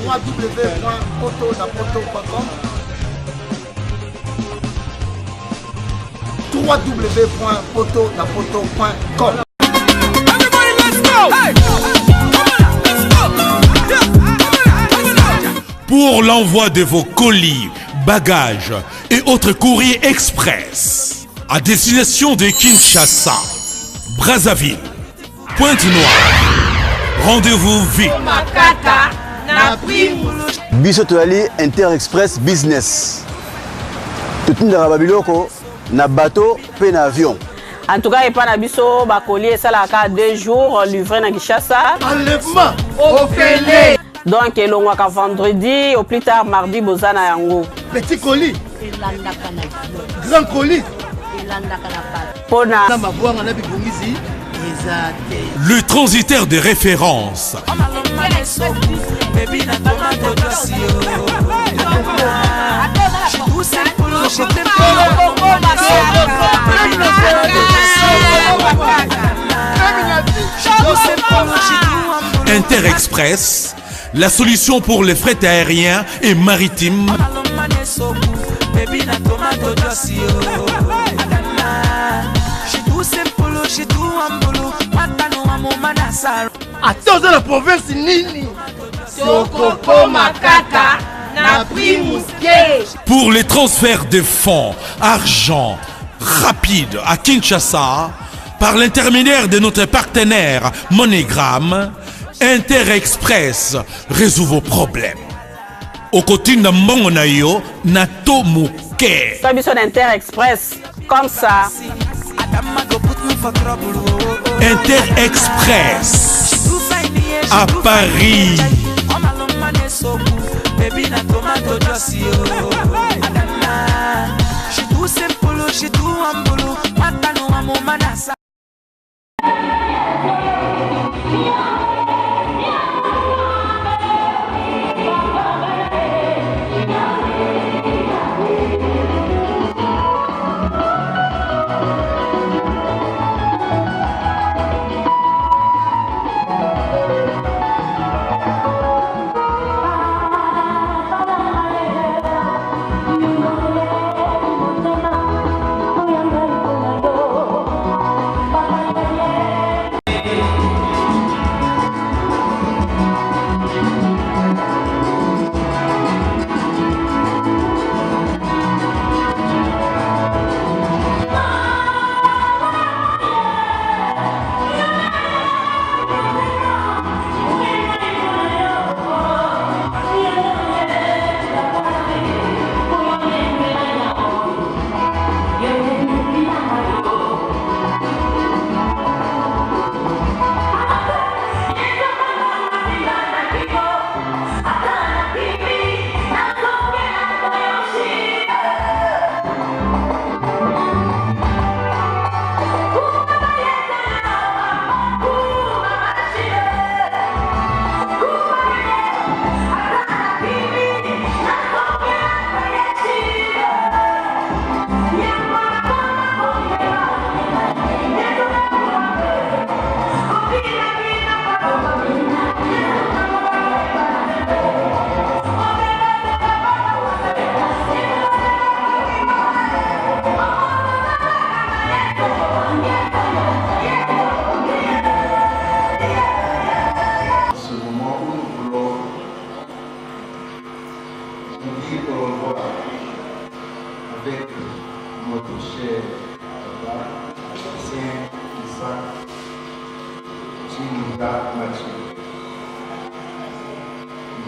www.potonapoto.com www.potonapoto.com. Pour l'envoi de vos colis, bagages et autres courriers express à destination de Kinshasa, Brazzaville, Pointe-Noire, rendez-vous vite. Biso toali Inter-Express Business. Tout na babiloko na bateau pe na avion. En tout cas, il n'y a pas de colis, ça a 2 jours livré dans Kinshasa. Enlèvement au Félé. Donc, il y a vendredi, au plus tard mardi, Bozana Yango. Petit colis. Grand colis. Le transitaire de référence. Inter-Express, la solution pour les frais aériens et maritimes. Attends, la province Nini. Pour les transferts de fonds, argent rapide à Kinshasa, par l'intermédiaire de notre partenaire MoneyGram, Inter-Express résout vos problèmes. Au côté de Mbongonayo, Nato Mouké. Solution Inter-Express, comme ça. Inter-Express à Paris.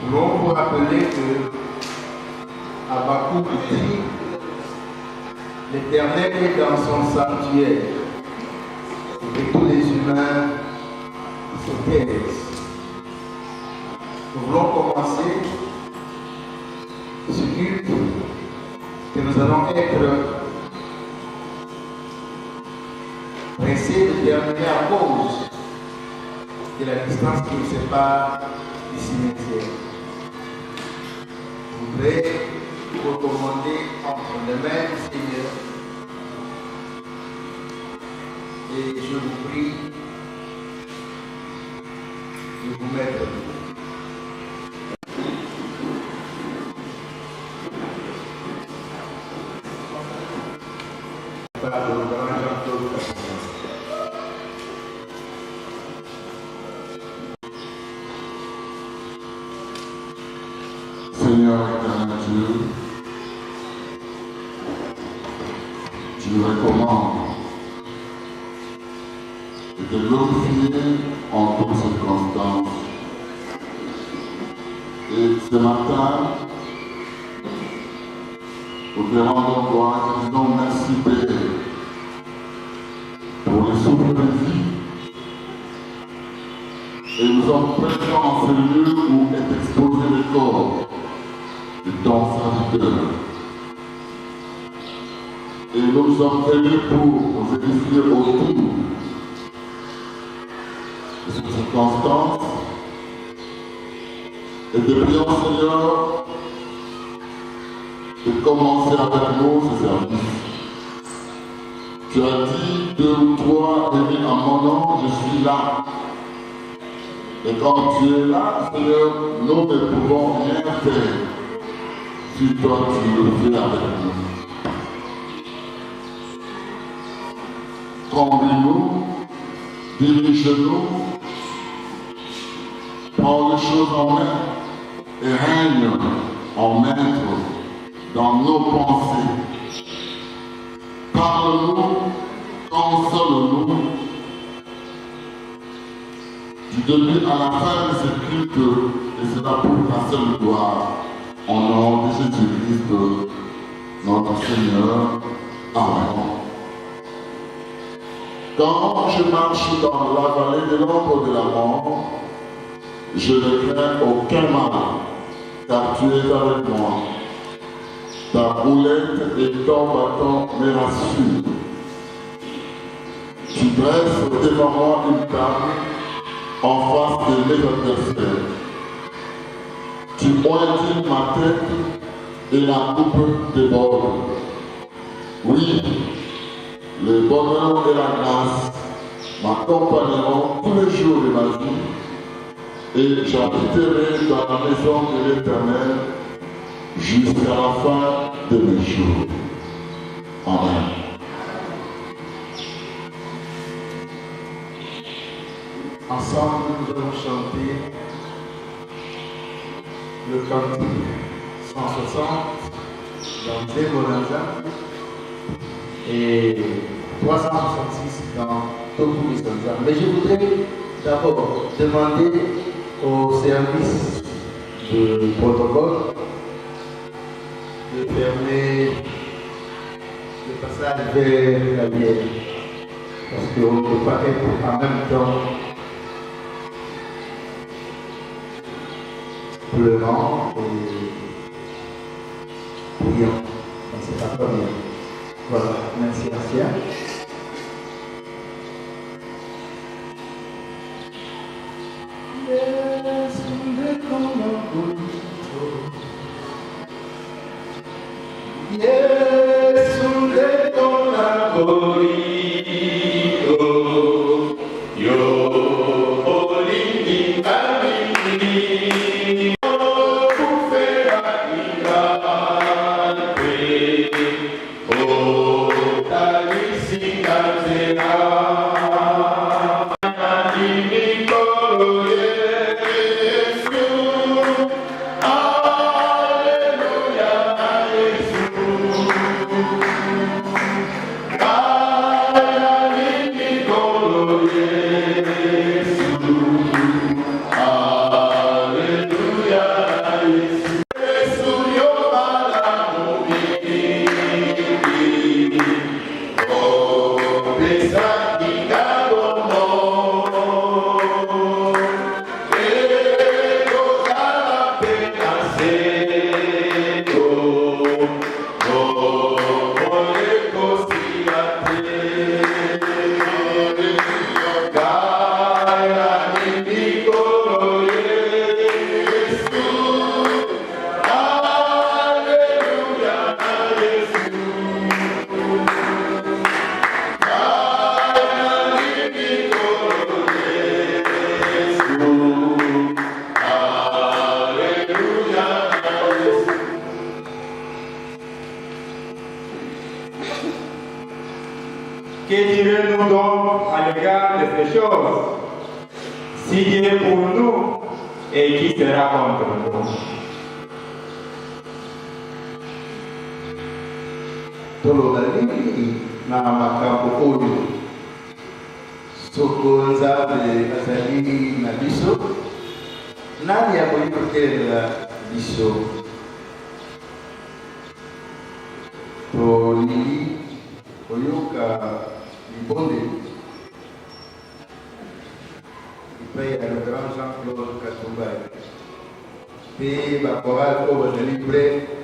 Nous voulons vous rappeler que Habakkuk dit l'Éternel est dans son sanctuaire et que tous les humains se taisent. Nous voulons commencer ce culte que nous allons être pressés de terminer à cause de la distance qui nous sépare du cimetière. Je voudrais vous recommander entre les mains du Seigneur et je vous prie de vous mettre. Seigneur éternel Dieu, tu nous recommandes de te glorifier en toutes circonstances. Et ce matin, nous te rendons gloire et te disons merci Père pour le souffle de vie. Et nous sommes présents en ce lieu où est exposé le corps de ton serviteur. Et nous sommes venus pour nous édifier autour de cette circonstance. Et de prier, Seigneur, de commencer avec nous ce service. Tu as dit, 2 ou 3 réunis en mon nom, je suis là. Et quand tu es là, Seigneur, nous ne pouvons rien faire si toi tu le fais avec nous. Conduis-nous, dirige-nous, prends les choses en main et règne en maître dans nos pensées. Parle-nous, console-nous. Du début à la fin de ce culte, et cela pour ta seule gloire, au nom de Jésus-Christ, notre Seigneur. Amen. Quand je marche dans la vallée de l'ombre de la mort, je ne crains aucun mal, car tu es avec moi. Ta roulette et ton bâton me rassurent. Tu dresses devant moi une table en face de mes adversaires. Tu oindis ma tête et la coupe déborde. Oui, le bonheur et la grâce m'accompagneront tous les jours de ma vie et j'habiterai dans la maison de l'Éternel jusqu'à la fin de mes jours. Amen. Ensemble, nous allons chanter le cantique 160 dans Zébonaza et 366 dans Toku Sanza. Mais je voudrais d'abord demander au service de protocole de fermer le passage vers la bière. Parce qu'on ne peut pas être en même temps pleurant et priant. C'est la première. Voilà, merci Asia. Que dirons-nous donc à l'égard de ces choses? Si Dieu est pour nous, et qui sera contre nous? tolobali na makambo oyo soko nzambe azali na biso nani akoki kotelela biso tolingi koyoka libondeli epai ya le grand Jean-Claude Katumba mpe bakorale oyo bazali pre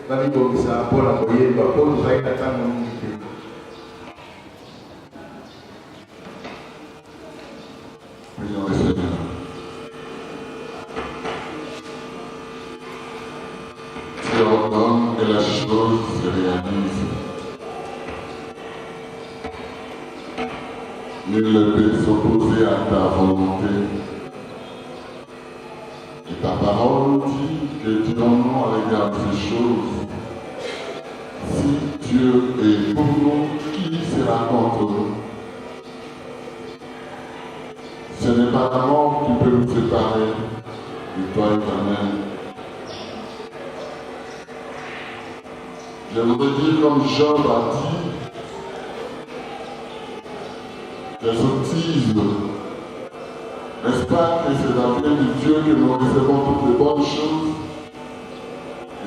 babibongisa mpona koyeba mpo tozali na ntango mingi te. Prions le Seigneur. Tu ordonnes que la chose se réalise. Nul ne peut s'opposer à ta volonté. Et ta parole dit que tu donnes nom à l'égard de ces choses. Si Dieu est pour nous, qui sera contre nous? Ce n'est pas la mort qui peut nous séparer de toi éternel. Je voudrais dire comme Job a dit, les sottises, n'est-ce pas que c'est dans le de Dieu que nous recevons toutes les bonnes choses?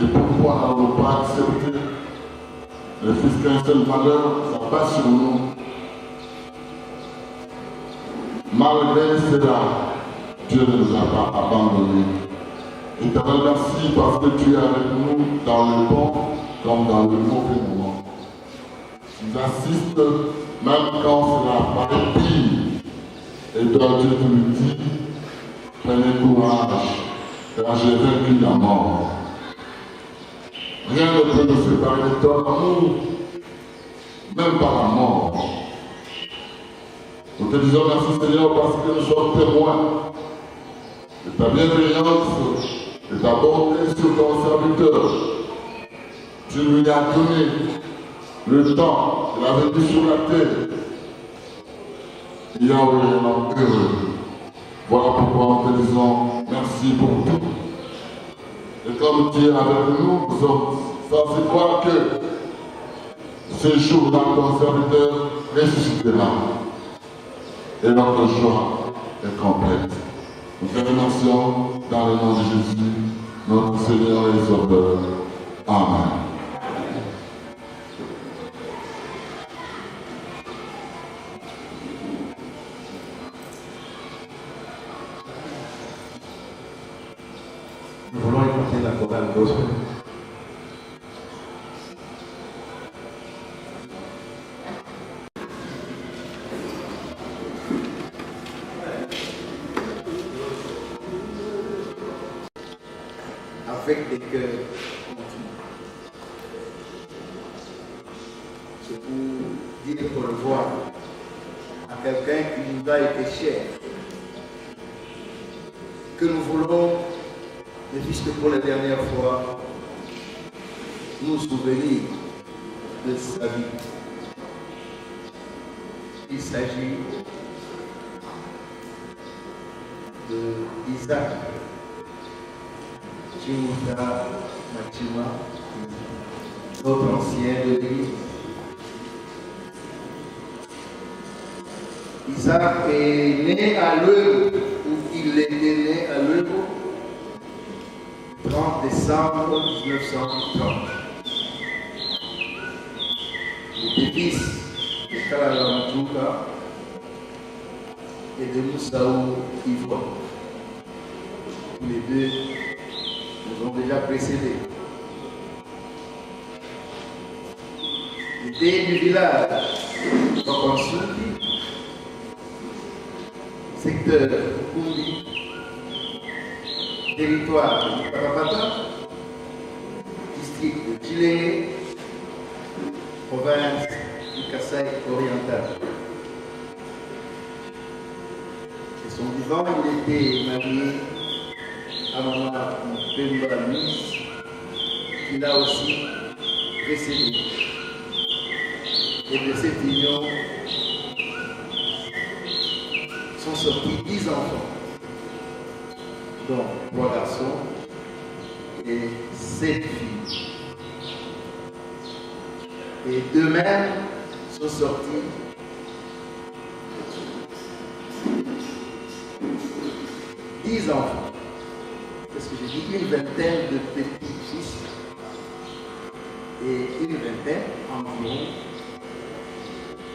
Et pourquoi n'avons-nous pas accepté le fils qu'un seul malheur s'abat sur nous? Malgré cela, Dieu ne nous a pas abandonnés. Et te remercie parce que tu es avec nous dans le bon comme dans le mauvais moment. Tu nous assistes même quand cela paraît pire. Et toi, Dieu te le dit, prenez courage, car j'ai vaincu la mort. Rien ne peut nous séparer de ton amour, même par la mort. Nous te disons merci Seigneur parce que nous sommes témoins de ta bienveillance, de ta bonté sur ton serviteur. Tu lui as donné le temps, il a vécu sur la terre. Il y a vraiment heureux. Voilà pourquoi nous te disons merci pour tout. Et comme tu es avec nous, nous sommes censés croire que ce jour-là, ton serviteur ressuscitera. Et notre joie est complète. Nous te remercions dans le nom de Jésus, notre Seigneur et Sauveur. Amen. Nous voulons écouter la chorale gospel. Avec des cœurs contenus. C'est pour dire au revoir à quelqu'un qui nous a été cher, que nous voulons, ne fût-ce que pour la dernière fois, nous souvenir de sa vie. Il s'agit de Isaac Chimuta Machima, notre ancien de l'Église. Isaac est né à l'Euro, ou il était né à l'Euro, 30 décembre 1930. Il était fils de Kalalamatuka et de Moussaou Ivroy. Tous les deux nous ont déjà précédés. Il était du village Kokonsuki, secteur Kumbi, territoire de Parapata, district de Chile, province du Kasaï oriental. Et son vivant, il était marié à Maman Pemba Luis, qui l'a aussi précédé. Et de cette union sont sortis 10 enfants, dont 3 garçons et 7 filles. Et d'eux-mêmes sont sortis 10 enfants. Qu'est-ce que j'ai dit? Une vingtaine de petits-fils et une vingtaine environ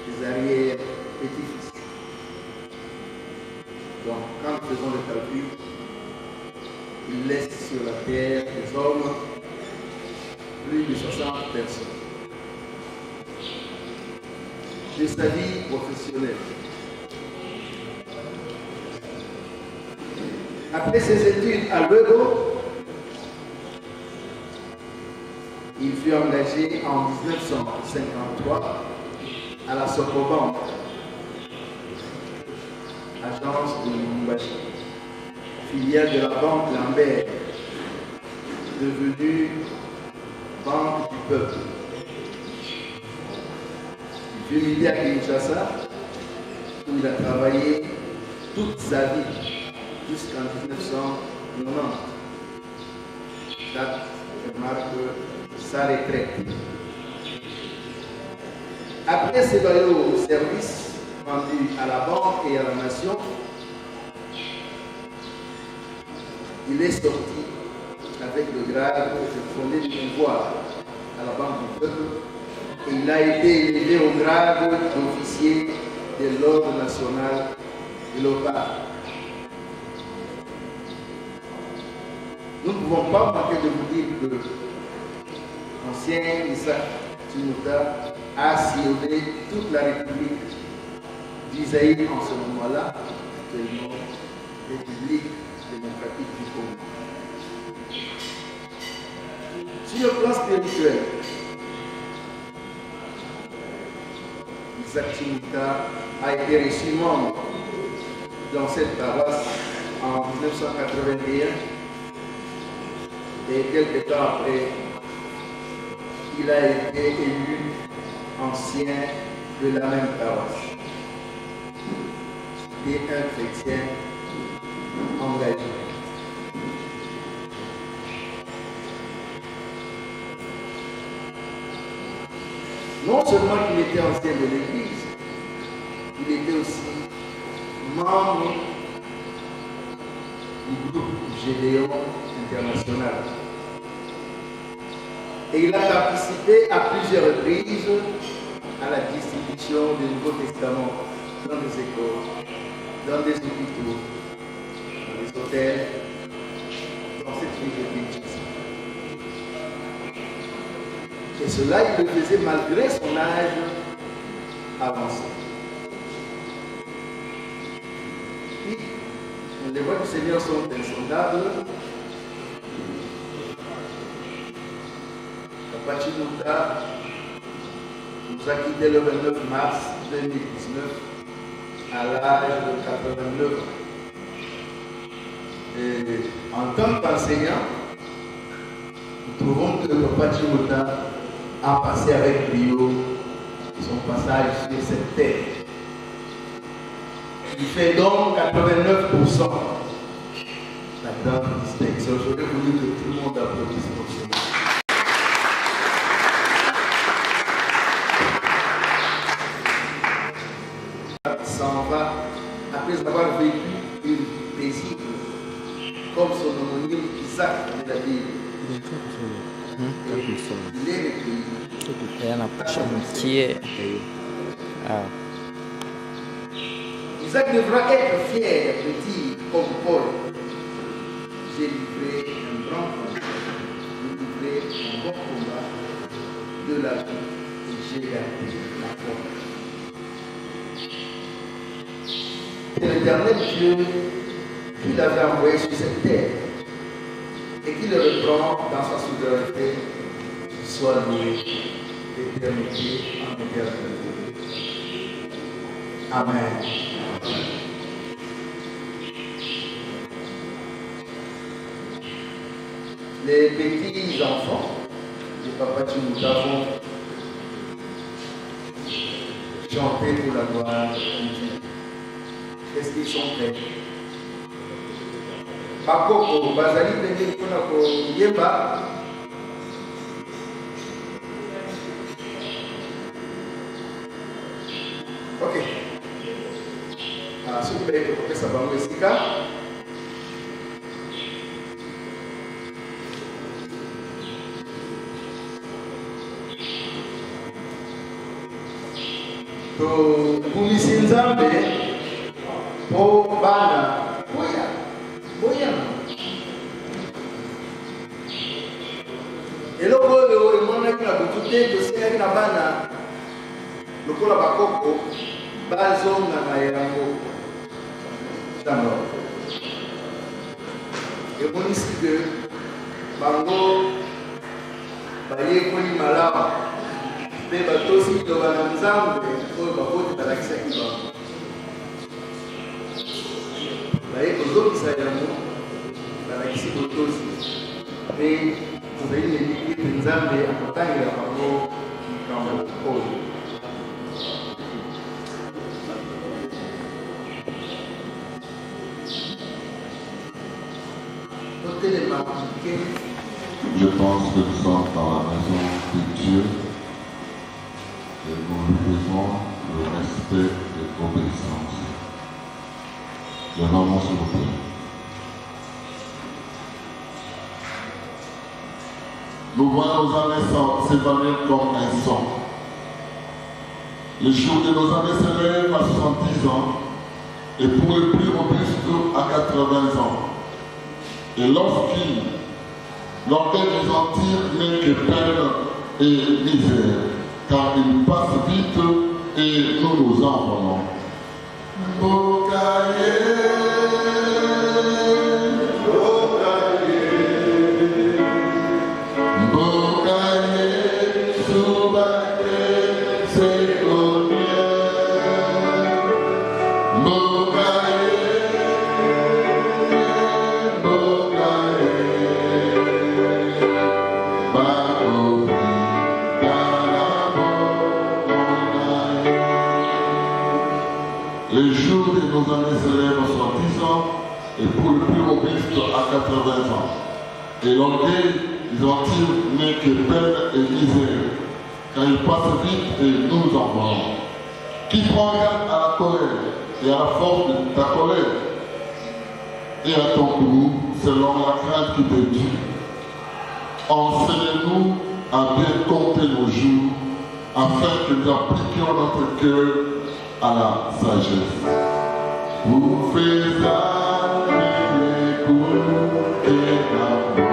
des arrière-petits-fils. Donc, quand nous faisons le calcul, il laisse sur la terre des hommes plus de 60 personnes. De sa vie professionnelle. Après ses études à Luego, il fut engagé en 1953 à la Socobank, agence de Lubumbashi, filiale de la banque Lambert, devenue Banque du Peuple. Il fut milité à Kinshasa, où il a travaillé toute sa vie, jusqu'en 1990. Date qui marque sa retraite. Après ses loyaux services rendus à la banque et à la nation, il est sorti avec le grade de fondé du pouvoir à la Banque du Peuple et il a été élevé au grade d'officier de l'ordre national de l'OPA. Nous ne pouvons pas manquer de vous dire que l'ancien Isaac Tumuta a sillonné toute la République d'Isaïe en ce moment-là, actuellement République démocratique du Congo. Sur le plan spirituel, Isaac Tumuta a été reçu membre dans cette paroisse en 1981 et quelques temps après, il a été élu ancien de la même paroisse. Et un chrétien engagé. Non seulement qu'il était ancien de l'Église, il était aussi membre du groupe Gédéon international. Et il a participé à plusieurs reprises à la distribution du Nouveau Testament dans les écoles, dans des hôpitaux, dans les hôtels, dans cette ville de Kinshasa. Et cela, il le faisait malgré son âge avancé. Puis, les voies du Seigneur sont insondables. Papa Tumuta nous a quitté le 29 mars 2019 à l'âge de 89 ans. Et en tant qu'enseignant, nous trouvons que Papa Tumuta a passé avec brio son passage sur cette terre. Il fait donc 89% la grande distinction. J'aurais voulu que tout le monde applaudisse pour cela. S'en va après avoir vécu une paisible, comme son homonyme Isaac de la Bible. Il est recueilli. Isaac devra être fier de dire comme Paul: j'ai livré un grand combat, j'ai livré un bon combat de la vie et j'ai gardé la foi. C'est l'Éternel Dieu qui l'avait envoyé sur cette terre et qui le reprend dans sa souveraineté, soit loué d'éternité en éternité. Amen. Les petits enfants de Papa Tumuta vont chanter pour la gloire de Dieu. Est-ce qu'ils sont prêts? Bakoko, bazali ndenge mpona koyeba ce qui va être ça va nous expliquer. Kumisi nzambe po bana boya eloko oyo emonaki na butu te tosengaki na bana lokola bakoko bazonga na yango tano emonisi ke bango bayekoli malamu mpe batosi liloba na nzambe oyo bakoti balakisaki bango baye kozokisa yango balakisi botosi mpe tozali neliki ete nzambe akotangela bango likambo oyo totelema ke. Je pense que nous sommes dans la maison de Dieu et nous lui devons le respect et l'obéissance. Le nom s'il vous plaît. Nous voyons nos années s'évanouir comme un son. Le jour de nos années s'élève à 70 ans et pour les plus robustes à 80 ans. Et l'orgueil nous en tire n'est que peine et misère, car il passe vite et nous nous envolons. Les jours de nos années s'élèvent à 70 ans et pour le plus robuste à 80 ans. Et l'orgueil, ils en tirent n'est que peine et misère, car il passe vite et nous nous envolons. Qui prend garde à la colère et à la force de ta colère et à ton goût selon la crainte qui te tue. Enseignez-nous à bien compter nos jours afin que nous appliquions notre cœur à la sagesse. Vous faites les coups et l'amour.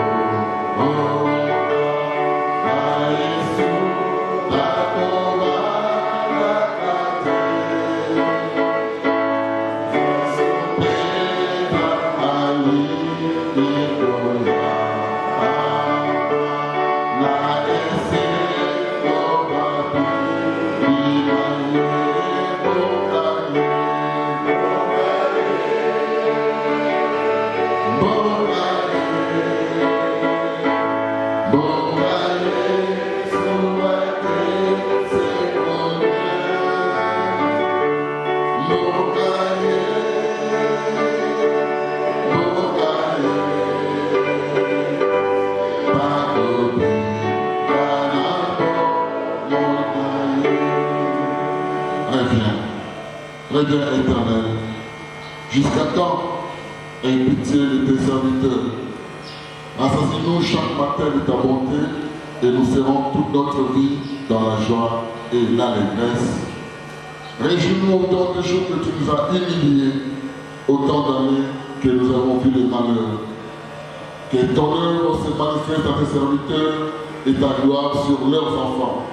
Reviens éternel, jusqu'à quand aie pitié de tes serviteurs. Assassine-nous chaque matin de ta bonté et nous serons toute notre vie dans la joie et l'allégresse. Réjouis-nous autant de jours que tu nous as humiliés, autant d'années que nous avons vu les malheurs. Que ton œuvre se manifeste à tes serviteurs et ta gloire sur leurs enfants.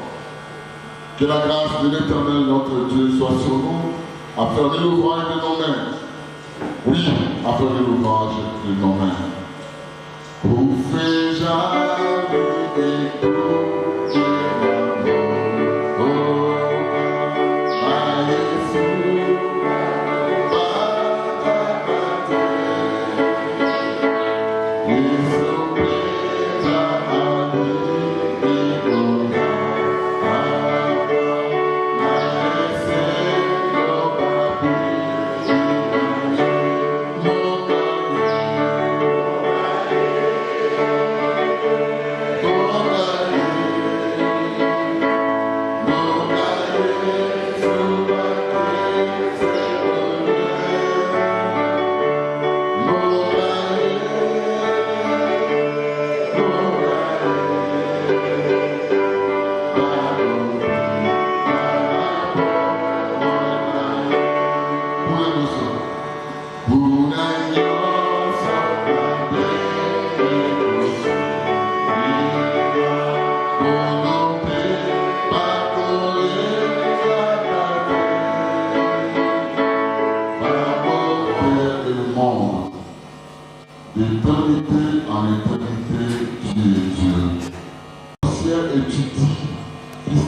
Que la grâce de l'Éternel notre Dieu soit sur nous, à faire de l'ouvrage de nos mains. Oui, à faire de l'ouvrage de nos mains. Vous faites jamais des coups et l'amour. À Jésus,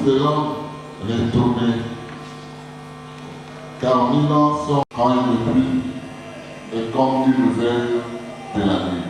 espérant retourner. Car 1000 ans sont quand une pluie et comme une veille de la nuit.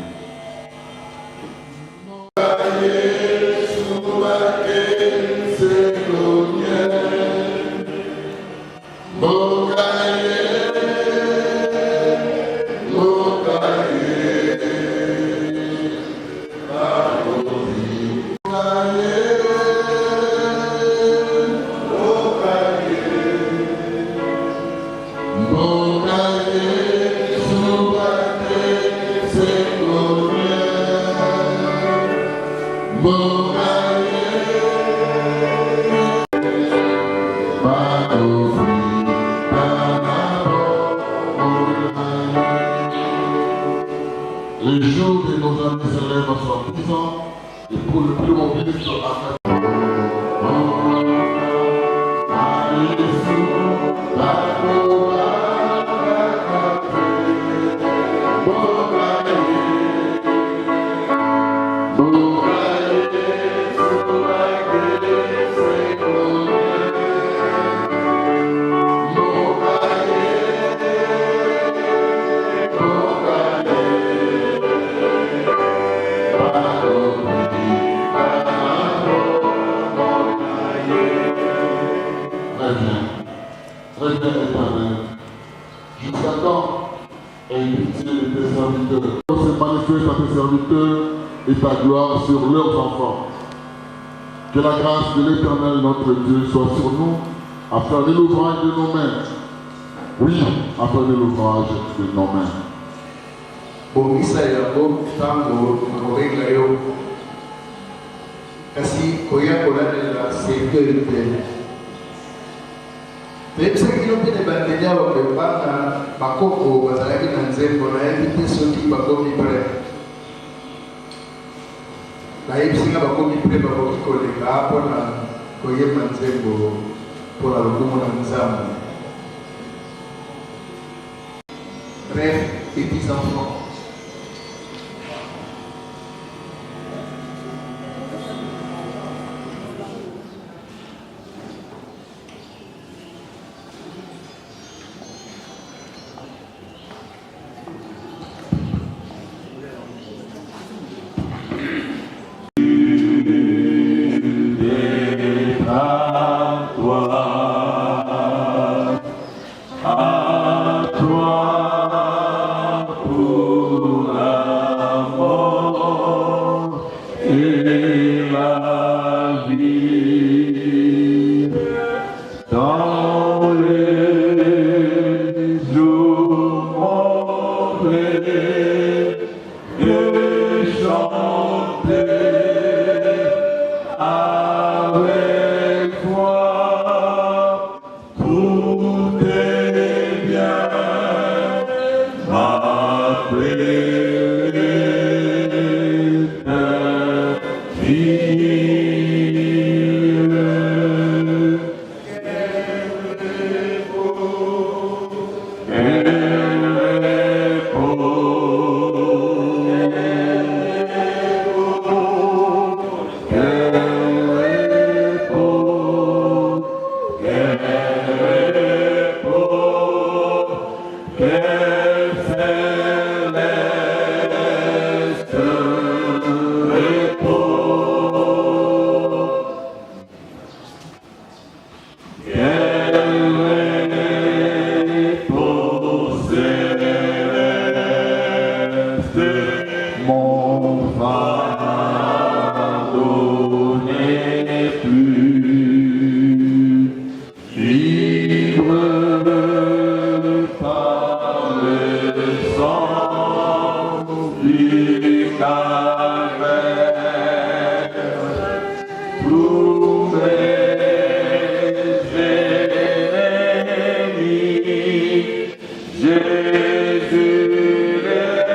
Le jour de nos amis célèbres sont 10 ans et pour le plus robuste à Très bien, Éternel. Jusqu'à quand aie pitié de tes serviteurs. Se manifeste à tes serviteurs et ta gloire sur leurs enfants. Que la grâce de l'Éternel notre Dieu soit sur nous, à faire de l'ouvrage de nos mains. Oui, à faire de l'ouvrage de nos mains. Bongisa yango tango nakobenga yo kasi koya kolalela sécurité pepesaki bino mpe na bandeli awa bana bakoko bazalaki na nzembo nayebi te soki bakomi pre nayebisi nga bakomi pre bakoki koleka mpona koyeba nzembo mpona lokumu na nzambe. Bref, petits enfants, Jésus les avait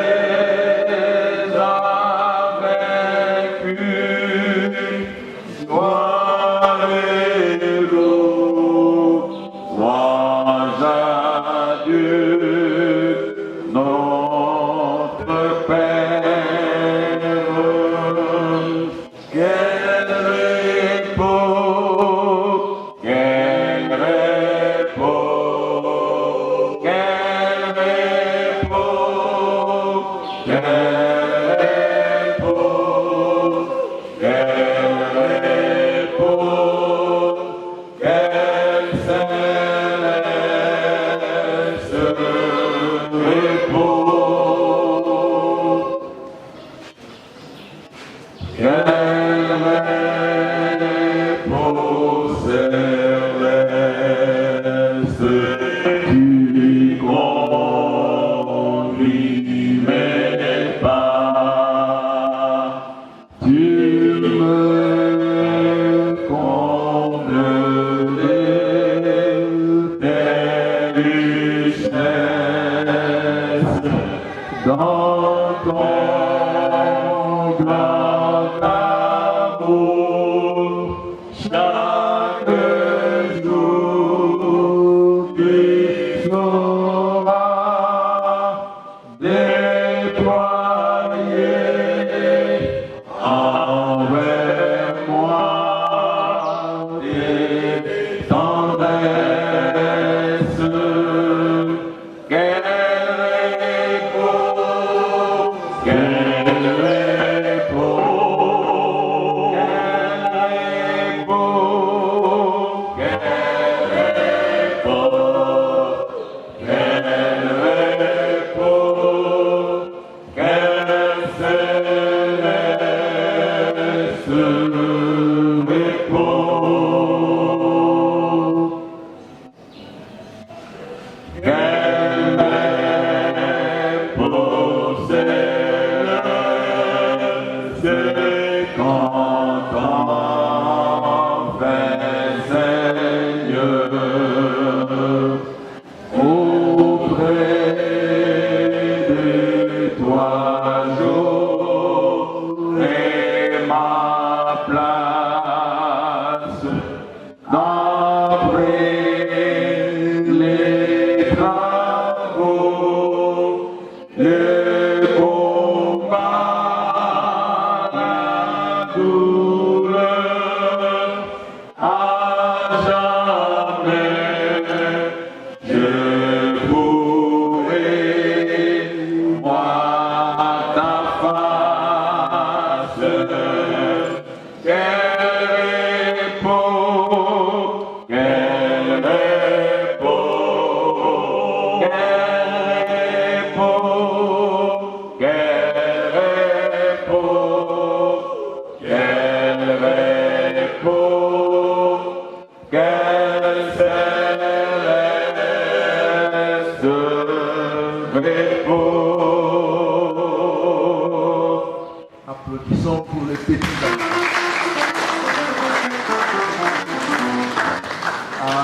Applaudissons pour les petits enfants.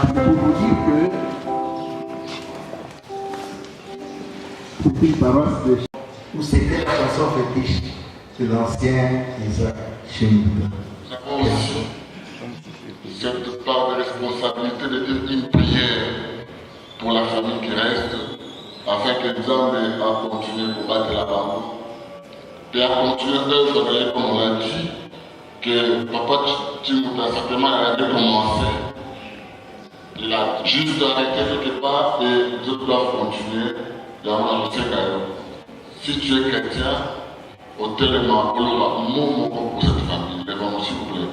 C'est pour vous dire que c'est une paroisse de où c'était la chanson fétiche de l'ancien Isaac Chimouda. Nous avons aussi cette part de responsabilité de dire une prière pour la famille qui reste, afin que Nzambe a continué pour battre la bande et a continué d'œuvrer, comme on l'a dit, que Papa Chimouda certainement avait commencé. Il a juste arrêté quelque part et Dieu doit continuer. Si tu es chrétien, au téléma, on aura mon pour cette famille. Lèvons-nous s'il vous plaît.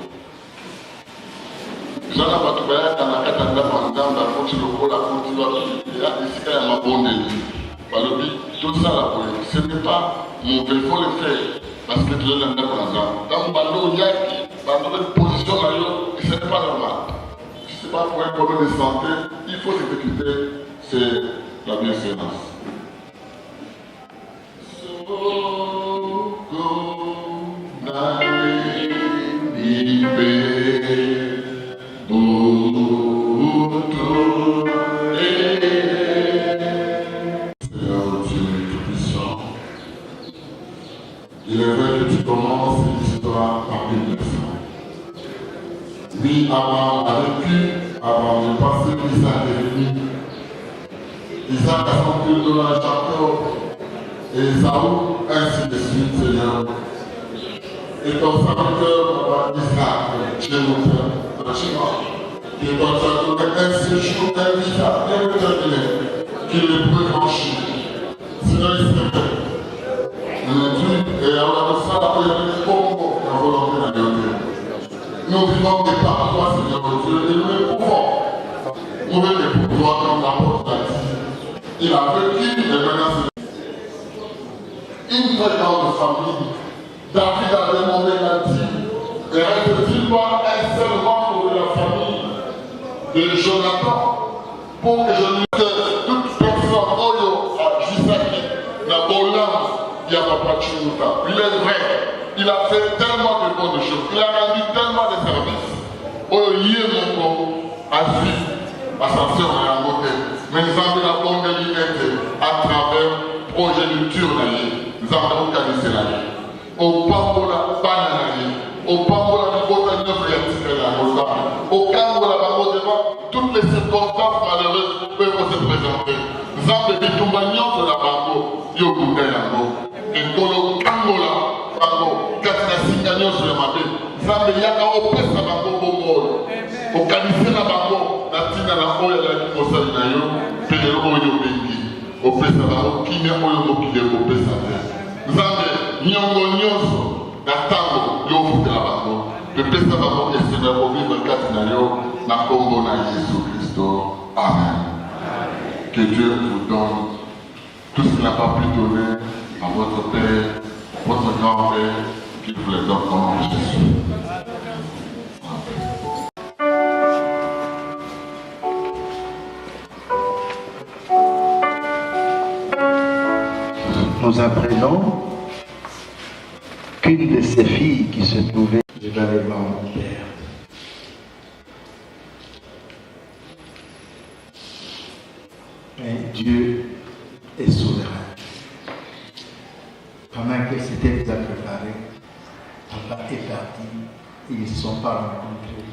Nous allons pas tout faire dans la catastrophe en disant la faute de la faute de la ici il y a ma bonne élu. Tout ça là, ce n'est pas mon il faut le faire parce que tu es l'un des présents. Dans mon ballon, il y a une position là, ce n'est pas normal. Si ce n'est pas pour un problème de santé, il faut s'exécuter, c'est la bienséance. Il est vrai que tu commences cette histoire par une leçon. Oui, Abraham a vécu, Abraham est passé, Isaac est venu. Isaac a son culte dans le château. Et Esaü, ainsi de suite, Seigneur. Et ton serviteur, Isaac, chez nous, qui est ton serviteur, un séjour, un visa, un éternel, qui le peut franchir. Seigneur, il se fait. Et alors, ça, il y a des combos, la volonté de Dieu. Nous vivons des par toi, Seigneur Dieu, et nous les pouvons. Nous les pour toi, comme l'apôtre l'a dit. Il a vécu et maintenant c'est une très grande famille. David a demandé la de Jonathan, pour que je dise que toute personne, Oyo, à Jisaki, n'a pas l'âme, il y a Papa Chimuta. Il est vrai, il a fait tellement de bonnes choses, il a rendu tellement de services. Oyo, Yémoko, a suivi, ascension à la beauté. Mais nous avons la bonne liberté à travers progéniture, nous avons organisé la vie. Au Pambola, Bananaï, au Pambola, Bota, au Kangola, Bango, toutes les circonstances malheureuses peuvent se présenter. Nous avons des Tumbagnon de la Bango, Yokunda Yango, et Kolo Kangola, Bango, Katina Singagnon sur le Mabé, nous avons Yaka au Pesa Bango, Bobo, au Kanisena Bango, Natina la Oya, la Kimosa Inayo, Péro Oyo Bengi, au Pesa Bango, Kine Oyo Mokide, au Pesa Nous avons Nyongo Nyonso, Natango, Yofu de la Bango, le Pesa Bango et Seigneur pour vivre le Katinayo, na Congo na Jésus Christ. Amen. Que Dieu vous donne tout ce qu'il n'a pas pu donner à votre père, votre grand-père, qu'il vous les donne au nom de Jésus. Nous apprenons qu'une de ses filles qui se trouvait, je vais aller voir mon père. Mais Dieu est souverain. Pendant qu'elle s'était déjà préparée, papa est parti, ils ne se sont pas rencontrés.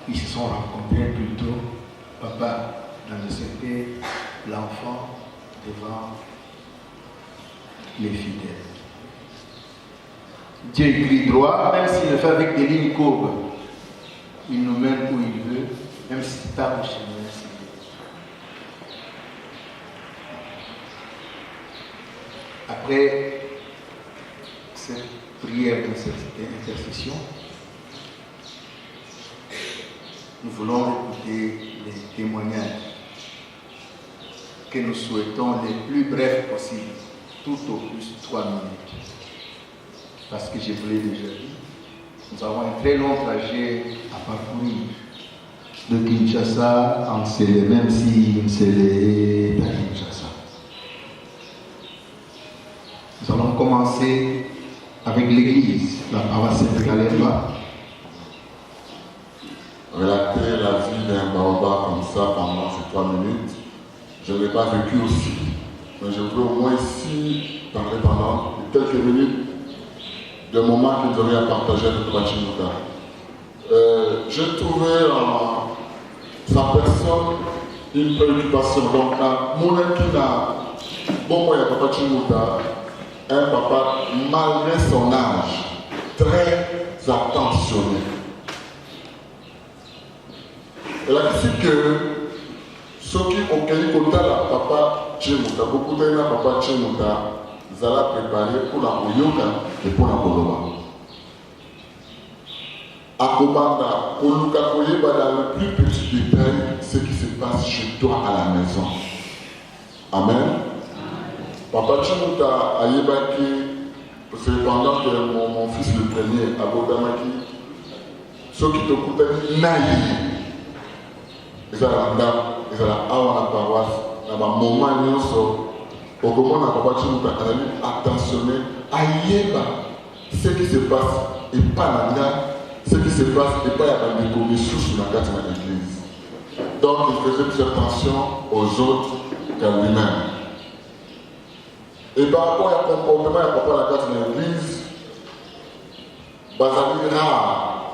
Ils se sont rencontrés plutôt, papa dans le secret, l'enfant devant les fidèles. Dieu écrit droit, même s'il le fait avec des lignes courbes. Il nous mène où il veut, même si c'est pas au chemin. Après cette prière d'intercession, nous voulons écouter les témoignages que nous souhaitons les plus brefs possibles, tout au plus 3 minutes. Parce que je vous l'ai déjà dit, nous avons un très long trajet à parcourir de Kinshasa en Sélé, même si Sélé est à Kinshasa. Nous allons commencer avec l'église, la paroisse Saint-Galéva. Relater la vie d'un baobab comme ça pendant ces 3 minutes, je ne l'ai pas vécu aussi. Mais je veux au moins ici parler pendant quelques minutes de moments que j'aurais à partager avec Papa Chimuta. J'ai trouvé en sa personne une préoccupation. Donc, mon équina, bon, moi, il y a Papa Chimuta, un papa, malgré son âge, très attentionné. Elle a dit que ceux qui ont gagné côté la papa Chimuta, beaucoup de papa Chimuta, ils allaient préparer pour la Oyoka et pour la Koloba. À Kobanda, pour nous capoyer dans le plus petit détail ce qui se passe chez toi à la maison. Amen. Papa Chimuta a yébaki, c'est pendant que mon fils le premier, à Bodamaki, ceux qui te coûtent naïfs. Ils ont la paroisse, dans ma moment nyonso, au moment où Papa Chimuta a attentionné à yéba ce qui se passe et pas là, ce qui se passe et pas à des commissions sur la carte de l'église. Donc il faisait plus attention aux autres qu'à lui-même. Et par rapport au comportement de Papa la carte de l'église, Bazali rare,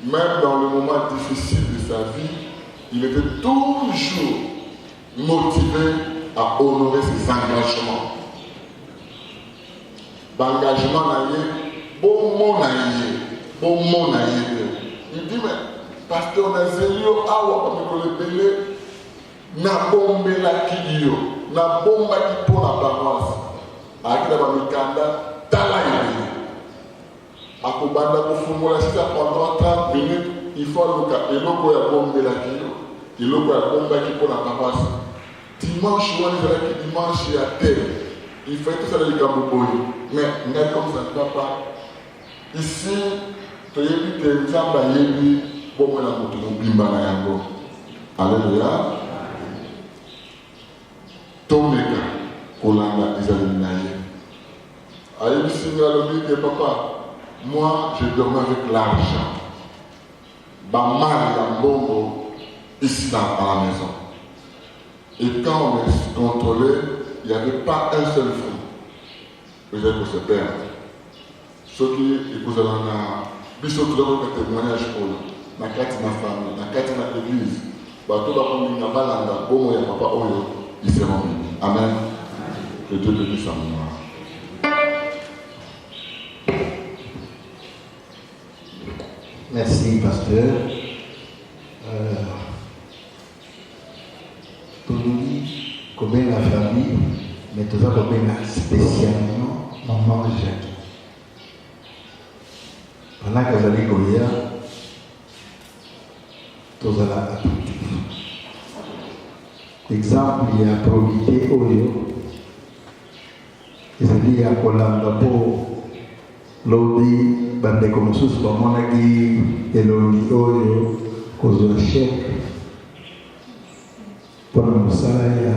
même dans le moment difficile de sa vie, il était toujours motivé à honorer ses engagements. L'engagement naïe, bon mot naïe. Il dit, mais pasteur Nazélio, awa pa me le na bombe la kiyo, na bomba ki pour la paroisse. Akila ba mikanda talaïe. Akobanda kufungula sisa pendant 30 minutes, il faut le eloko ya bombe la kiyo, eloko ya bomba ki pour la paroisse. Dimanche, on est dimanche à terre. Il fait tout ça dans les Gamboboy. Mais comme ça ne va pas. Ici, Tu as que Nzamba yebi comme la moto bimba na yango. Alléluia. Tomeka kolanda ezali na ye. Ayebi singa lobi que papa, moi je dormais avec l'argent. Ba mal ya mbongo ici dans la maison. Et quand on me contrôlait, il n'y avait pas un seul franc. Peut-être pour se perdre. Ceux qui épousent la biso tout d'abord un témoignage pour la carte de ma famille, la carte de ma église. Bateau va prendre balanda, au moins papa oyo, ils seront bénis. Amen. Que Dieu bénisse sa mémoire. Merci, pasteur. Tout nous dit combien la famille, mais tout ça combien spécialement maman Jacques. Pendant que vous allez Goya, tout ça là. Exemple, il y a probité Oyo. Il y a Kolanda pour l'Odi, Bande comme sous Bamonagi, et l'Odi Oyo, cause de chèque. Pour nous, ça, il y a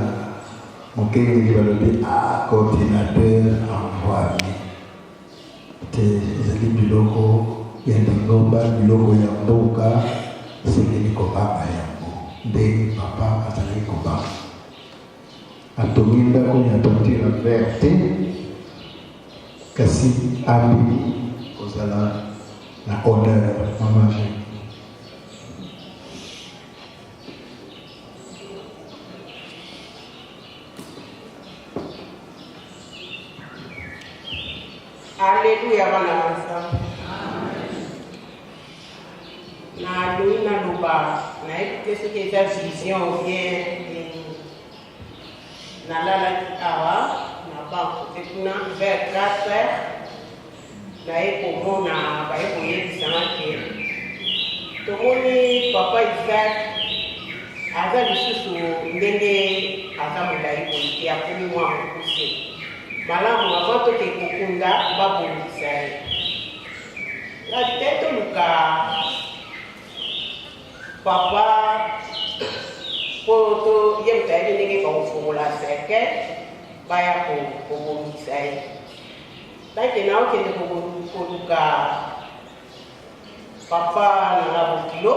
mon qui va le dire à coordinateur envoyé. Ezali biloko ya lingomba biloko ya mboka sengeli kobanga yango ndenge papa azali kobanga atongi ndako ya tontira verte kasi abili kozala na honneur mama Jacques. Alléluia, bana na lui na luba na écouter ce qui est ta vision bien na la awa na ba kuna vers 4 na eko mona ba eko yedi sana ke to moni papa Isaac aza lisusu ndenge aza molai politi ya kumi mwa mokuse malamu avant toke kokunda babongisa ye la tete luka papa po to ye mutayeli ndenge bakofungola seke baya kobongisa ye take na okende koluka papa nanga bokilo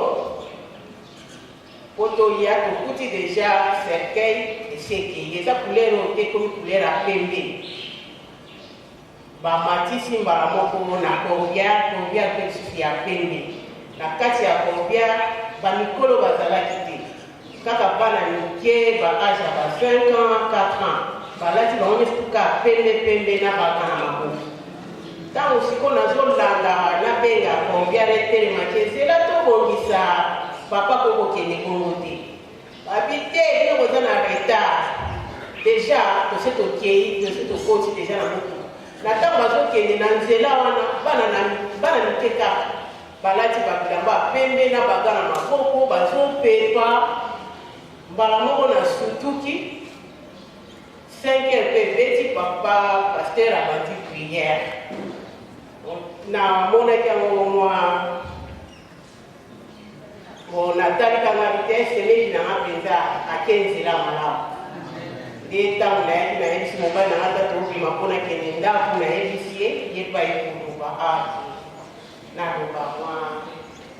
po toya tokuti deja cercueil eseke eza couleur oyo te komi couleur ya pembe bamatisi mbala moko na korbia mpe lisusu ya pembe na kati ya korbia bamikolo bazalaki te kaka bana mike baage ya ba 5 ans 4 ans balati bango nyonso tuka pembe na baka na maboko ntango siko nazolanda nabenga korbia letelemaki ezela tobongisa papa kokokende kongo te babi te biloko eza na retard deja tose tokei tose tokoti deja na motu na ntango bazokende na nzela wana bana mike kaka balati babilamba pembe na baga na maboko bazopepa mbala moko na sutuki 5 heures mpe beti papa paster abandi priere na monaki yango mwa natali kanga vitesse semeli nanga mpenza ake nzela malamu nde ntango nayaki nayebisi mobali nanga ata tobima mpona kende ndako nayebisi ye yepa ye koloba ati naloba mwa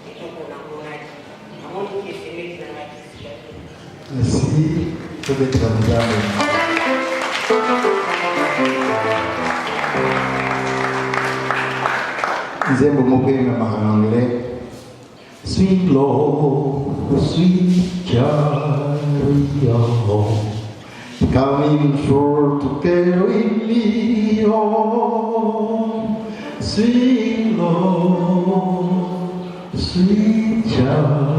eloko namonaki namoniki esemeli nanga kisika Merci, peut-être à nous amener. Ils aiment beaucoup même en anglais. Sweet Lord, sweet chariot, coming forth to carry me home. Sweet Lord, sweet chariot.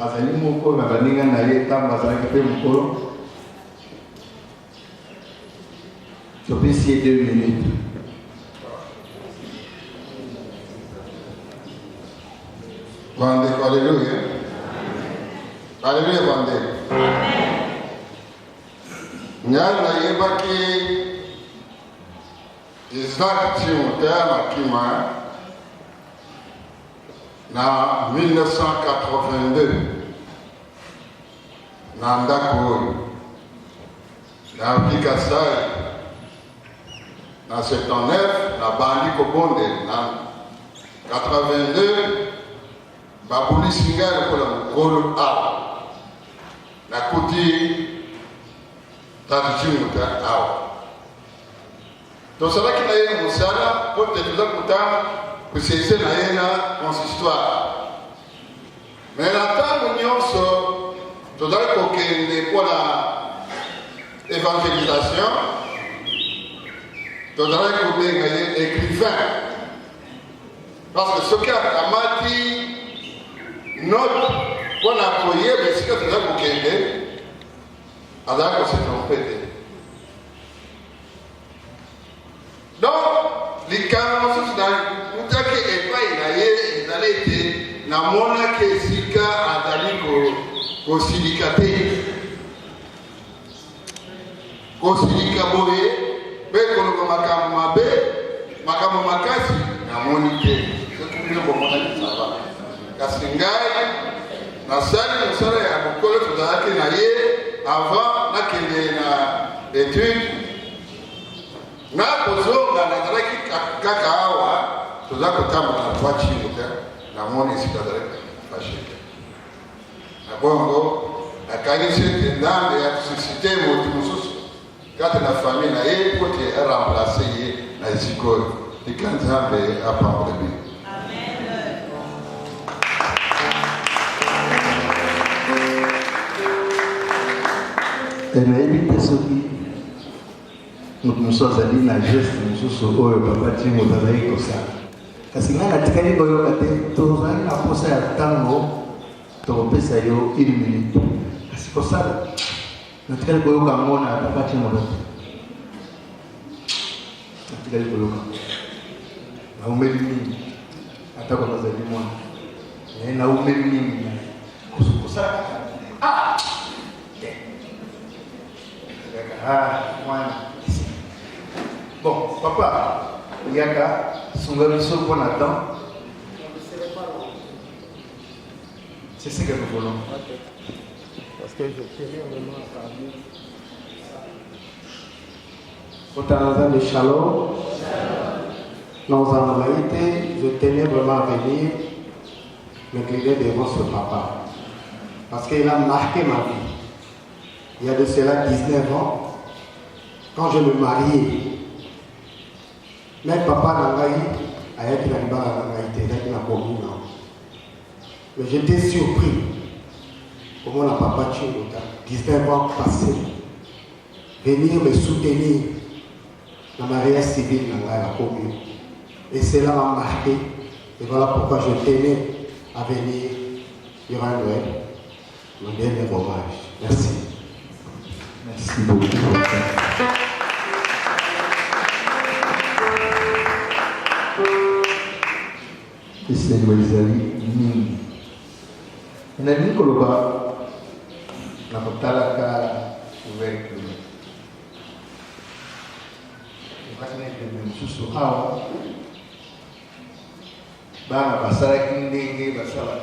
Azali moko na baninga na ye tamba azalaki mpe mokolo topesi ye 2 minutes. Bandeko, alléluia. Alléluia, bandeko. Nyali nayebaki Isaac Timothée makima En 1982, dans Ndako, dans Pikasai, dans 79, dans Bandi Kobonde, dans 82, Babouli Singa pour le Golo A, la Kouti, Tadjimuta A. Donc, c'est là qu'il y a un Moussala pour te dire que c'est une consistoire. Mais la table d'union, tu dois pour l'évangélisation, tu dois être écrivain. Parce que ce qui a dit, notre pour l'employer, mais ce que tu dois être alors que c'est trompé. Donc, les canons sont dans le temps que il allait être dans mon que Sika a d'aller au silicaté. Au silicaboé, mais qu'on a makambe, makamomakasi, na monité. C'est tout le monde qui ça va. Kasingai, na salle, nous sommes à Bokolo, tout à l'heure, avant, na kende na étude. Na kozonga na taraki kaka hawa tuzakutamba na twachi muta na moni sikadare fashike na bongo na kanisa ndande ya susciter motu mususu kati na famille na yeye pote remplacer yeye na zikoro ikanzambe hapa mlebi. Amen. Évite ce qui nous sommes allés dans la geste, nous sommes au papa Timo Dalaï Kosa. Parce que là, tu as dit que tu as posé à tango, tu as posé à 1 minute. C'est pour ça que tu as dit que tu as papa Timo Dalaï. Tu as dit que tu as dit que tu as bon, papa, Yaka, son garçon qu'on attend. C'est ce que nous voulons. Parce que je tenais vraiment à parler. Au de Shalom, dans la réalité, je tenais vraiment à venir m'incliner devant ce papa. Parce qu'il a marqué ma vie. Il y a de cela 19 ans, quand je me mariais. Même papa Nangaï a été mais j'étais surpris comment la papa Tchouta, 19 ans passés, venir me soutenir dans ma mariage civile dans la commune. Et cela m'a marqué. Et voilà pourquoi je tenais à venir durant Noël, mon dernier hommage. Merci. Merci beaucoup. C'est Moïsali Nini. On a dit que le bas n'a pas talaka ouvert. On va se mettre de sous hawa. Bana basala kindenge basala.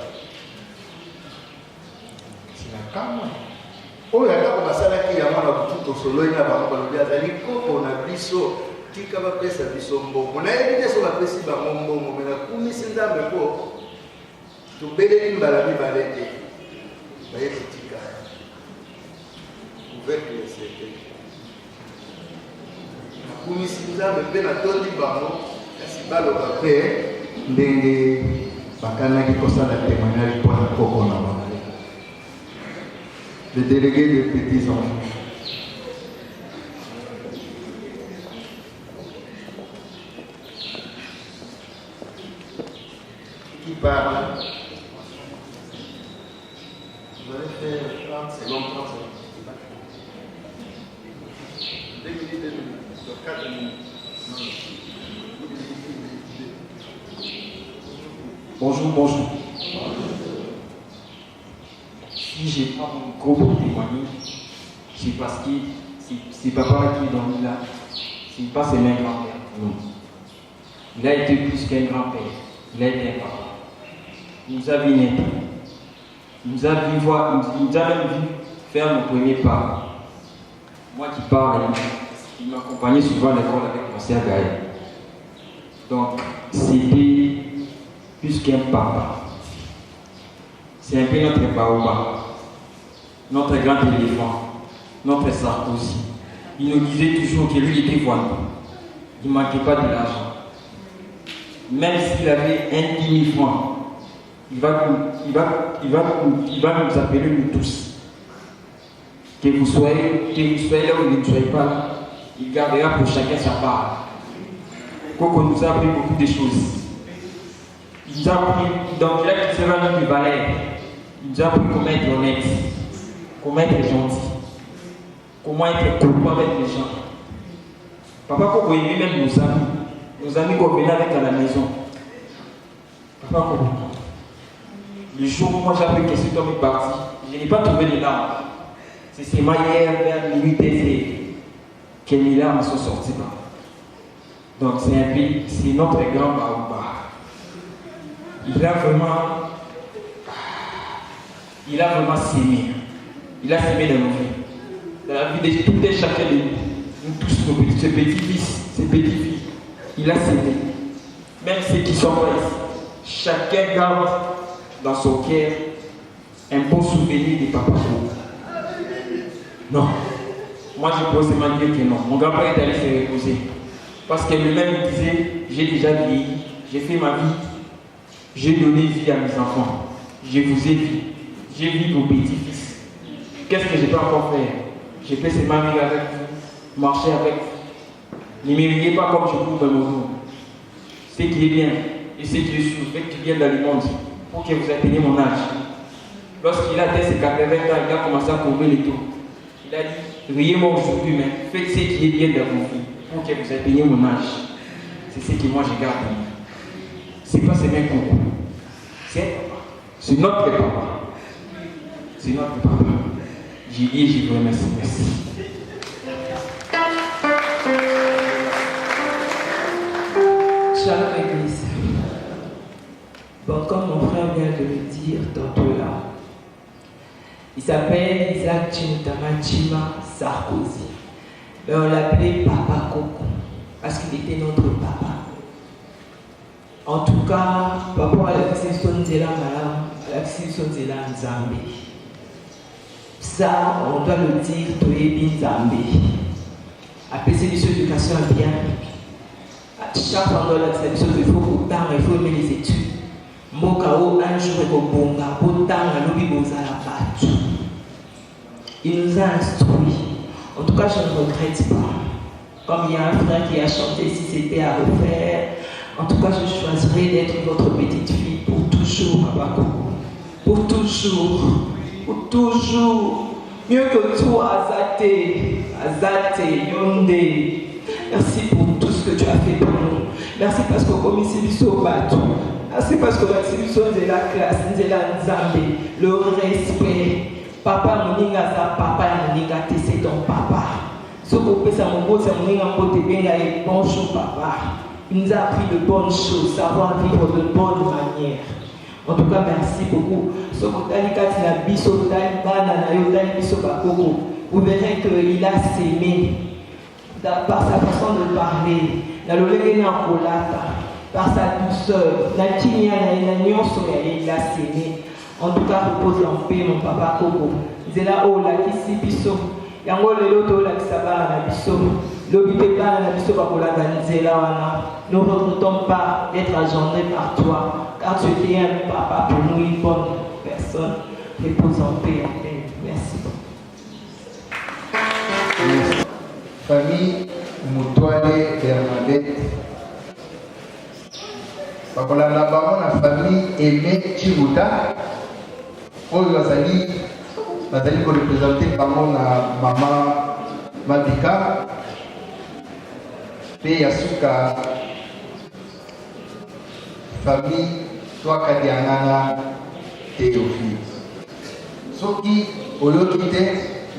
C'est la kama. Oh ya ka basala ki ya mwana kututo solo ina ba ba azali koko na biso. Tika ba pesa biso mbongo na ebite so ba pesi ba mbongo mena kumi sinzambe ko to bele mbala bi balete ba yeto tika couvercle c'était kumi sinzambe pe na tondi bango kasi balo ba pe ndenge bakana ki kosala témoignage pour la koko na ba le délégué des petits enfants. Qui parle. Vous allez faire 30 secondes, 30 secondes. 2 minutes, 2 minutes. 4 minutes. Bonjour, bonjour. Si j'ai pas mon gros pour témoigner, c'est parce que c'est papa qui est dans là. C'est pas ses mains grand-père. Non. Il a été plus qu'un grand-père. Il a été un papa. il nous a vu naître. Il nous a vu voir, il nous a même vu faire nos premiers pas. Moi qui parle, il m'accompagnait souvent à l'école avec mon sœur Gaël. Donc, c'était plus qu'un papa. C'est un peu notre baobab, notre grand éléphant, notre Sarkozy. Il nous disait toujours que lui était voyou. Il ne manquait pas de l'argent. Même s'il avait 10 000 francs, il va nous appeler nous tous. Que vous soyez là ou que ne soyez pas là, il gardera pour chacun sa part. Coco nous a appris beaucoup de choses. Il nous a appris, donc il a quitté la vie du balai. Il nous a appris comment être honnête, comment être gentil, comment être courtois avec les gens. Papa Coco aimait même nos amis qu'on venait avec à la maison. Papa Coco. Le jour où moi j'ai appris que cet homme est parti, je n'ai pas trouvé les larmes. C'est seulement hier vers minuit que mes larmes sont sorties. Donc c'est notre grand baobab. Il a vraiment s'aimé. Il a s'aimé dans nos vies. Dans la vie de tout et chacun de nous tous, ses petits-fils, ses petites-filles. Il a s'aimé. Même ceux qui sont là ici. Chacun garde dans son cœur un bon souvenir de Papa Coco. Non. Moi je peux seulement dire que non. Mon grand-père est allé se reposer. Parce que lui-même il disait, j'ai déjà vieilli, j'ai fait ma vie, j'ai donné vie à mes enfants, je vous ai vu, j'ai vu vos petits-fils. Qu'est-ce que je peux encore faire? Je peux seulement vivre avec vous, marcher avec vous. Ne m'irriguez pas comme je cours dans mon dos. Ce qui est bien et ce qui est sûr, faites du bien dans le monde pour que vous atteigniez mon âge. Lorsqu'il a atteint ses 80 ans, il a commencé à couvrir les taux. Il a dit, riez-moi aujourd'hui, mais faites ce qui est bien dans vos vies pour que vous atteigniez mon âge. C'est ce que moi je garde. C'est pas ces mêmes Coco. C'est notre papa. C'est notre papa. J'ai dit et je vous remercie. Merci. Shalom Église. Bon, comme mon frère vient de le dire tantôt là, il s'appelle Isaac Chimtama Sarkozy. Mais on l'appelait Papa Coco parce qu'il était notre papa. En tout cas, papa a laissé son zéla malam, a laissé son zéla Nzambe. Ça, on doit le dire, Toyebi Nzambe. Après, c'est une éducation bien. Chaque fois qu'on a cette chose, il faut autant, il faut aimer les études. Mokao, un jour, il faut bonga, autant, il faut la battu. Il nous a instruits. En tout cas, je ne regrette pas. Comme il y a un frère qui a chanté, si c'était à refaire, en tout cas, je choisirais d'être votre petite fille pour toujours, Papa Coco. Pour toujours. Pour toujours. Mieux que tout, Azate, Yonde. Merci pour tout ce que tu as fait pour nous. Merci parce que comme ici, nous sommes battus. Merci parce que nous sommes de la classe, de la Nzambe. Le respect. Papa moninga sa papa moninga c'est ton papa. Ce qu'on peut ça mon beau c'est moninga côté bien et bonjour papa. Il nous a appris de bonnes choses, savoir vivre de bonnes manières. En tout cas merci beaucoup. Ce qu'on t'a dit quand il a biso banana yodani biso bakoko. Vous verrez qu'il a s'aimé par sa façon de parler. La lolege na kolata par sa douceur. La tinia na nyonso il a s'aimé. En tout cas, repose en paix, mon papa Coco. C'est là où la kisi biso. Yango le loto la kisaba na biso. L'obité pas na biso bakola ganzela wana. Nous ne regrettons pas d'être agendrés par toi, car tu étais un papa pour nous, une bonne personne. Repose en paix, en paix. Merci. Famille Moutouale Bernadette. Bakola na bango na famille Aimé Chibuta. Oyo bazali ko représenter bango na mama Mabika pe yasuka famille Twaka Diangana Théophile. Soki oyoki te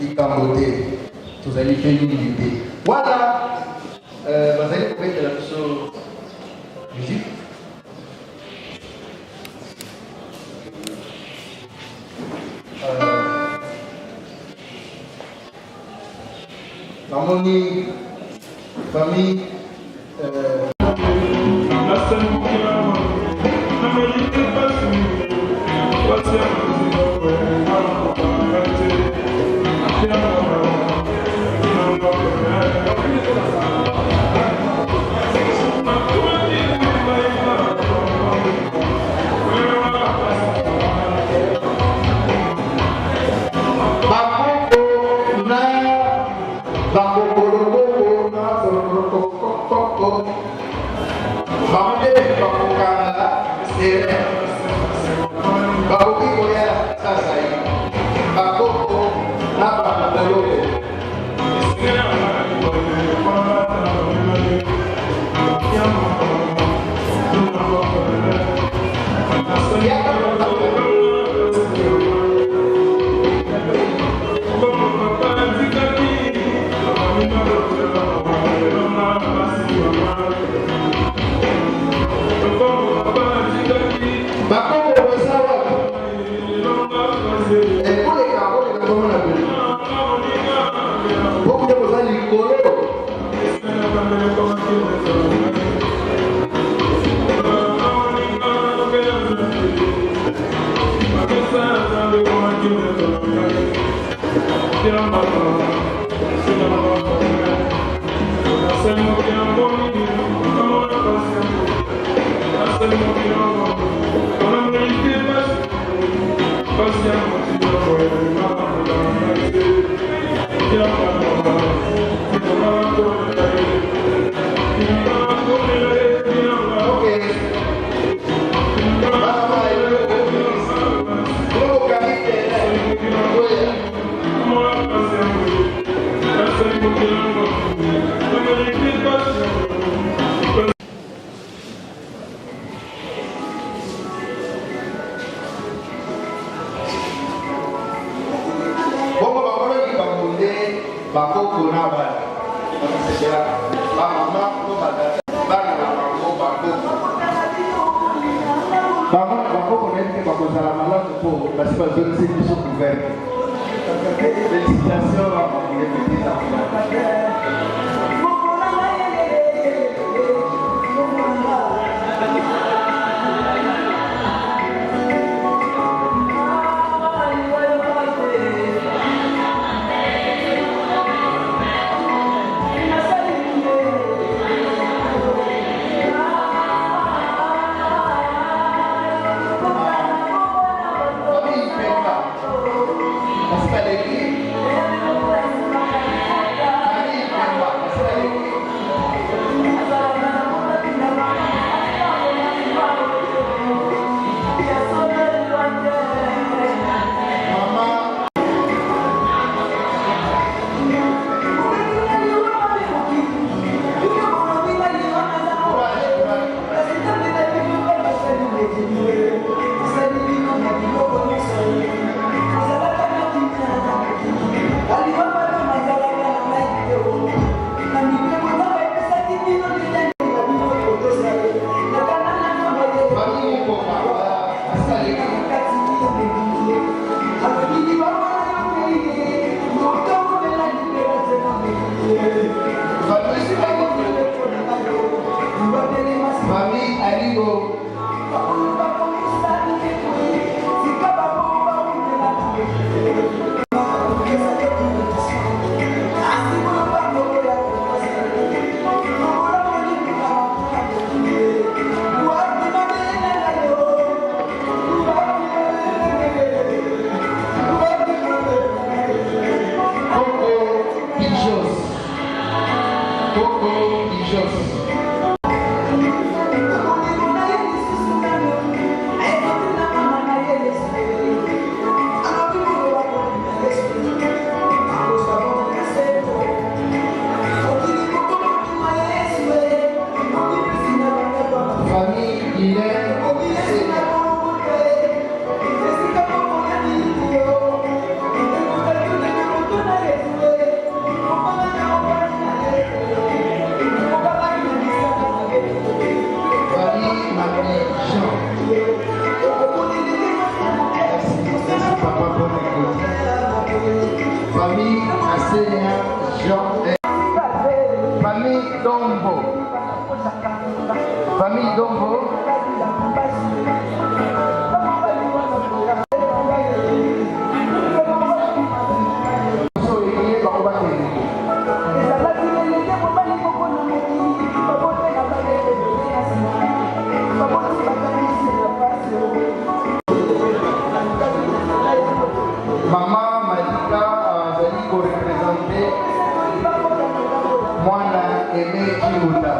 likambo te tozali pe nini te wana bazali kobetela biso musique. famille. famille Dombo. Maman Malika azali ko représenter mwana Aimé Kibuta.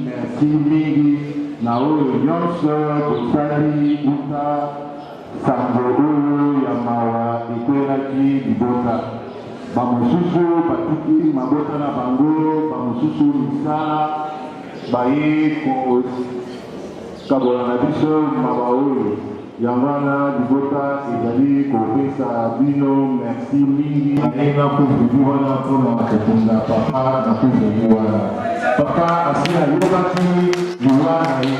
Merci mingi na oyo nyonso bosali uta sango oyo ya mawa ekwelaki libota. Bamosusu batiki mabota na bango, bamosusu misala baye kokabola na biso mawa oyo. Yango wana libota ezali kopesa bino merci mingi. Na kuvubu wana mpona kokunda papa na kuvubu wana. Papa asina yobaki liwa na ye.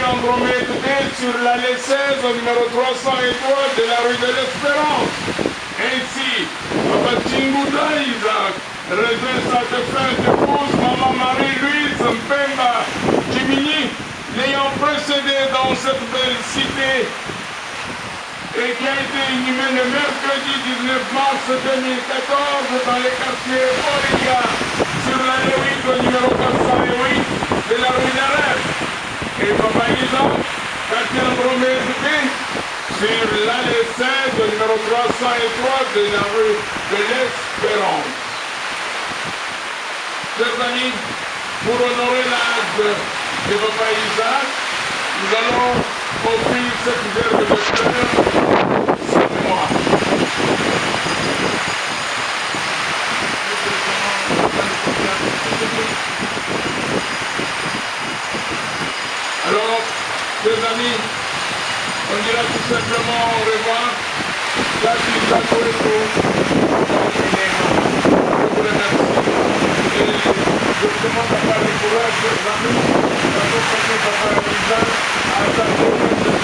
Andromède sur l'allée 16 au numéro 303 de la rue de l'Espérance. Ainsi, Papa Chingouda Isaac rejoint sa défunte épouse, Maman Marie-Louise Mpemba Jimini, l'ayant précédé dans cette belle cité et qui a été inhumé le mercredi 19 mars 2014 dans les quartiers Boriga sur l'allée 8 au numéro 408 de la rue d'Arève. Et Papa Isaac, quartier Andromède B, sur l'allée 16 au numéro 303 de la rue de l'Espérance. Chers amis, pour honorer l'âge de Papa Isaac, nous allons offrir cette gerbe de fleurs sur moi. Alors, chers amis, on dira tout simplement au revoir. Là, je vous accorde tout. Je vous remercie. Et je demande à faire le courage, chers amis, d'accompagner Papa Isaac à sa journée de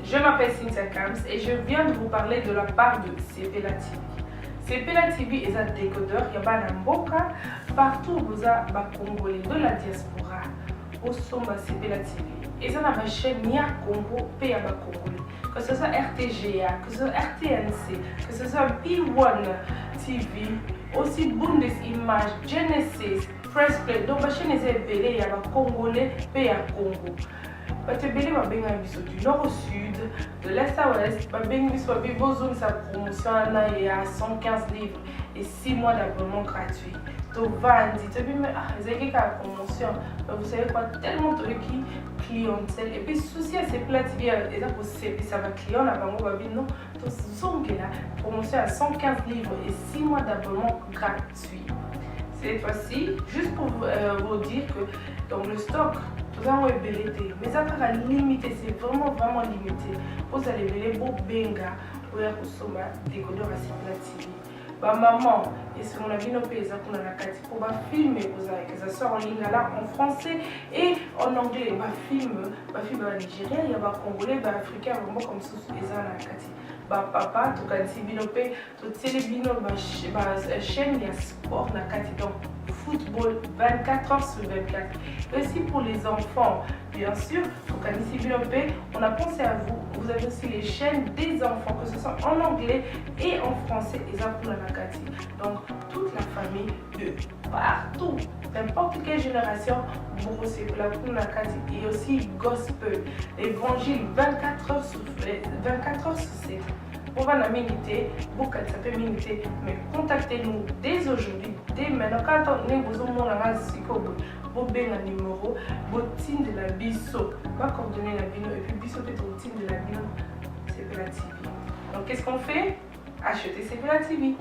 Je m'appelle Cynthia Kams et je viens de vous parler de la part de Sepela TV. Sepela TV est un décodeur, il y a un mboka partout vous avez Congolais de la diaspora au sommet Sepela TV. Et ça a ma chaîne Nia Congo P à Congolais. Que ce soit RTGA, que ce soit RTNC, que ce soit P1 TV, aussi Bundesimage, Genesis, Press Play. Donc ma chaîne est belée, il y a Congolais P à Congo. Batebele babenga biso du nord au sud, de l'est à ouest, babenga biso babozone sa promotion il y a 115 livres et 6 mois d'abonnement gratuit. To vandi, to bime ezeki ka promotion, vous savez quoi, tellement de clientèle et puis souci à ces plats TV et ça pour ça va client na bango babino to zongela promotion à 115 livres et 6 mois d'abonnement gratuit. Cette fois-ci, juste pour vous dire que dans le stock, nous avons ébélité, mais ça sera limité, c'est vraiment limité. Vous allez béler beau benga, vous allez consommer des décodeurs à Sepela TV. Bah maman, et si on a vu nos pays, on a la carte pour filmer, que ça sort en ligne là en français et en anglais. Bah film à Nigeria, il y a des Congolais, des Africains, vraiment comme ça, ils ont la carte. Bah papa, tout cas, si binopé, tout télébino, chaîne, il y a sport, la carte donc football 24 heures sur 24. Et aussi pour les enfants, bien sûr, tout cas, si binopé, on a pensé à vous. Vous avez aussi les chaînes des enfants, que ce soit en anglais et en français, et ça pour la carte. Donc toute la famille de partout, n'importe quelle génération, vous c'est pour la carte. Et aussi gospel, évangile 24 heures sur 7. On va la miniter, beaucoup ça peut miniter, mais contactez-nous dès aujourd'hui, dès maintenant. Quand on est besoin de vous avez un numéro, vous team de la biso, va coordonner la bino et puis biso peut être au team de la bino, Sepela TV. Donc qu'est-ce qu'on fait? Achetez Sepela TV.